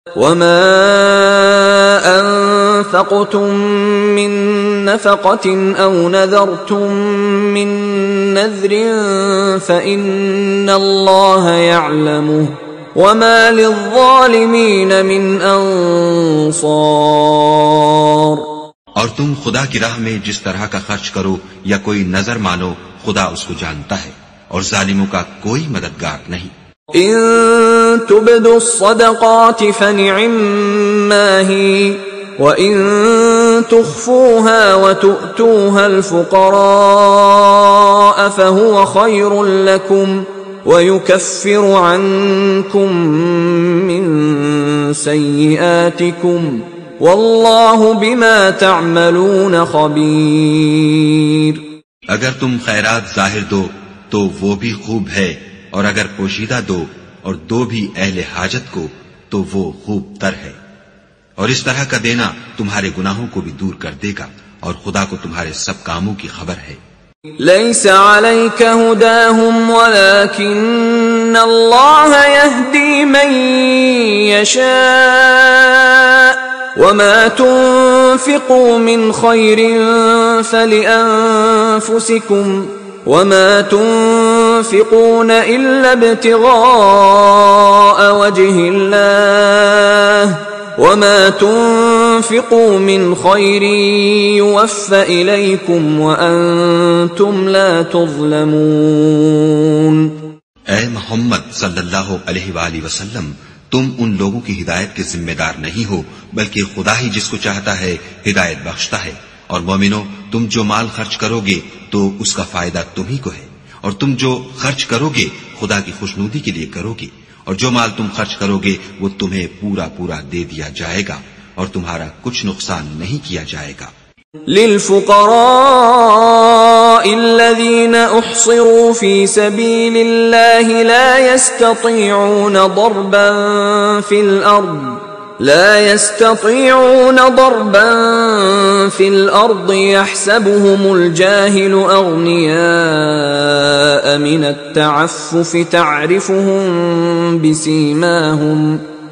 وما أنفقتم من نفقة أو نذرتم من نذر فإن الله يعلمه وما للظالمين من أنصار. اور تم خدا کی راہ میں جس طرح کا خرچ کرو یا کوئی نظر مانو، خدا اس کو جانتا ہے، اور ظالموں کا کوئی مددگار نہیں. إن تبدوا الصدقات فنعما هي وإن تخفوها وتؤتوها الفقراء فهو خير لكم ويكفر عنكم من سيئاتكم والله بما تعملون خبير. اگر تم خیرات ظاہر دو تو وہ بھی خوب ہے، اور اگر پوشیدہ دو اور دو بھی اہل حاجت کو تو وہ خوب تر ہے، اور اس طرح کا دینا تمہارے گناہوں کو بھی دور کر دے گا، اور خدا کو تمہارے سب کاموں کی خبر ہے. ليس عليك هداهم ولكن الله يهدي من يشاء وما تنفقوا من خير فلأنفسكم وما تنفقون إلا ابتغاء وجه الله وما تنفقوا من خير يوفى إليكم وأنتم لا تظلمون. اے محمد صلی اللہ علیہ وآلہ وسلم، تم ان لوگوں کی ہدایت کے ذمہ دار نہیں ہو، بلکہ خدا ہی جس کو چاہتا ہے ہدایت بخشتا ہے. اور مومنو، تم جو مال خرچ کرو گے تو اس کا فائدہ تم ہی کو ہے، اور تم جو خرچ کرو گے خدا کی خوشنودی کے لیے کرو گے، اور جو مال تم خرچ کرو گے وہ تمہیں پورا پورا دے دیا جائے گا، اور تمہارا کچھ نقصان نہیں کیا جائے گا. للفقراء الذين احصروا في سبيل الله لا يستطيعون ضربا في الأرض يحسبهم الجاهل أغنياء من التعفف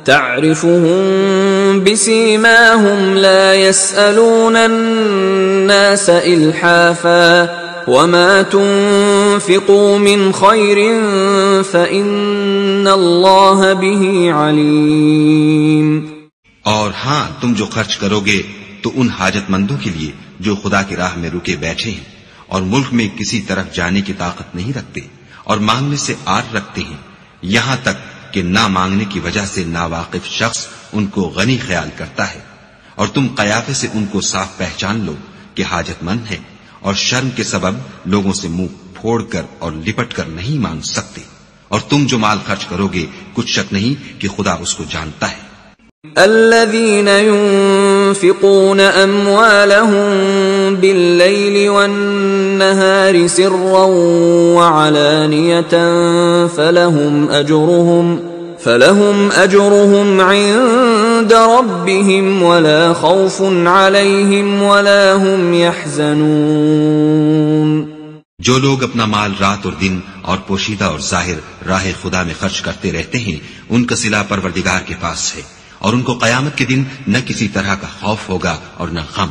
تعرفهم بسيماهم لا يسألون الناس إلحافا وما تنفقوا من خير فإن الله به عليم. اور ہاں، تم جو خرچ کرو گے تو ان حاجت مندوں کے لیے جو خدا کی راہ میں رکے بیٹھے ہیں اور ملک میں کسی طرف جانے کی طاقت نہیں رکھتے اور مانگنے سے آر رکھتے ہیں، یہاں تک کہ نہ مانگنے کی وجہ سے ناواقف شخص ان کو غنی خیال کرتا ہے، اور تم قیافے سے ان کو صاف پہچان لو کہ حاجت مند ہے، اور شرم کے سبب لوگوں سے منہ پھوڑ کر اور لپٹ کر نہیں مانگ سکتے. اور تم جو مال خرچ کرو گے کچھ شک نہیں کہ خدا اس کو جانتا ہے. الذين ينفقون أموالهم بالليل والنهار سرا وعلانية فلهم أجرهم عند ربهم ولا خوف عليهم ولا هم يحزنون. جو لوگ اپنا مال رات اور دن اور پوشیدہ اور ظاہر راہ خدا میں خرچ کرتے رہتے ہیں، ان کا صلہ پروردگار کے پاس ہے، اور ان کو قیامت کے دن نہ کسی طرح کا خوف ہوگا اور نہ غم.